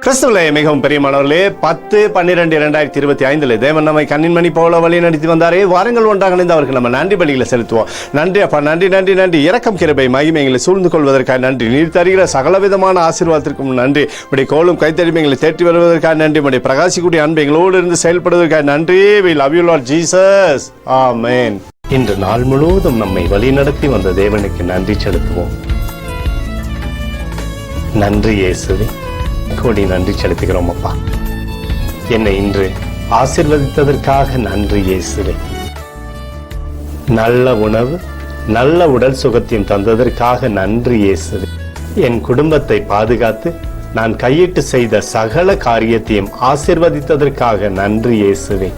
கிறிஸ்துவிலே மிகவும் பிரியமானவர்களே, 10/12/2025 தேவன் நம்மை கண்ணின்மணி போல வழி நடத்தி வந்தாரே. வாரங்கள் ஒன்றாக இணைந்து அவருக்கு நம்ம நன்றி பலிகளை செலுத்துவோம். நன்றி அப்பா, நன்றி நன்றி நன்றி. இரக்கம் கிருபை மகிமை எங்களை சூழ்ந்து கொள்வதற்காக நன்றி. நீர் தருகிற சகலவிதமான ஆசீர்வாதத்திற்கும் நன்றி. இப்படி கோலும் கைத்தறிமை எங்களை தேற்றி வருவதற்காக நன்றி. இப்படி பிரகாசிக்கூடிய அன்பு எங்களோடு இருந்து செயல்படுவதற்காக நன்றி. We love you Lord Jesus. Amen. இன்று நாள் முழுவதும் நம்மை வழி நடத்தி வந்த தேவனுக்கு நன்றி செலுத்துவோம். நன்றி இயேசுவே, கோடி நன்றி செலுத்துகிறோம் அப்பா. என்னை இன்று ஆசீர்வதித்ததற்காக நன்றி இயேசுவே. நல்ல உணவு, நல்ல உடல் சுகத்தையும் தந்ததற்காக நன்றி இயேசுவே. என் குடும்பத்தை பாதுகாத்து நான் கையிட்டு செய்த சகல காரியத்தையும் ஆசீர்வதித்ததற்காக நன்றி இயேசுவே.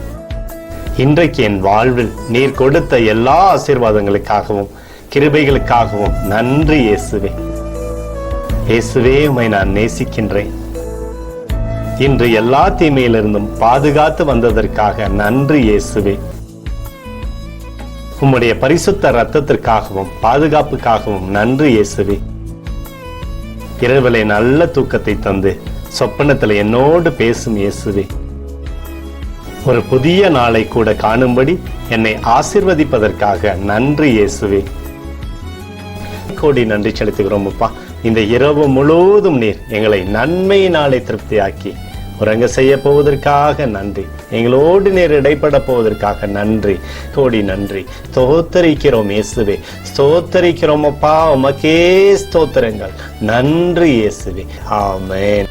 இன்றைக்கு என் வாழ்வில் நீர் கொடுத்த எல்லா ஆசீர்வாதங்களுக்காகவும் கிருபைகளுக்காகவும் நன்றி இயேசுவே. இயேசுவே, உம்மை நான் நேசிக்கின்றேன். இன்று எல்லா தீமையிலிருந்தும் பாதுகாத்து வந்ததற்காக நன்றி இயேசுவே. உம்முடைய பரிசுத்த இரத்தத்திற்காகவும் பாதுகாப்புக்காகவும் நன்றி இயேசுவே. இரவிலே நல்ல தூக்கத்தை தந்து சொப்பனத்தில் என்னோடு பேசும் இயேசுவே. ஒரு புதிய நாளை கூட காணும்படி என்னை ஆசீர்வதிப்பதற்காக நன்றி இயேசுவே. கோடி நன்றி செலுத்துகிறோம் அப்பா. இந்த இரவு முழுவதும் நீர் எங்களை நன்மையினாலே திருப்தியாக்கி உறங்க செய்ய போவதற்காக நன்றி. எங்களோடு நீர் இடைப்பட போவதற்காக நன்றி. கோடி நன்றி. ஸ்தோத்தரிக்கிறோம் இயேசுவே, ஸ்தோத்தரிக்கிறோம் அப்பா. உமக்கே ஸ்தோத்திரங்கள். நன்றி இயேசுவே. ஆமென்.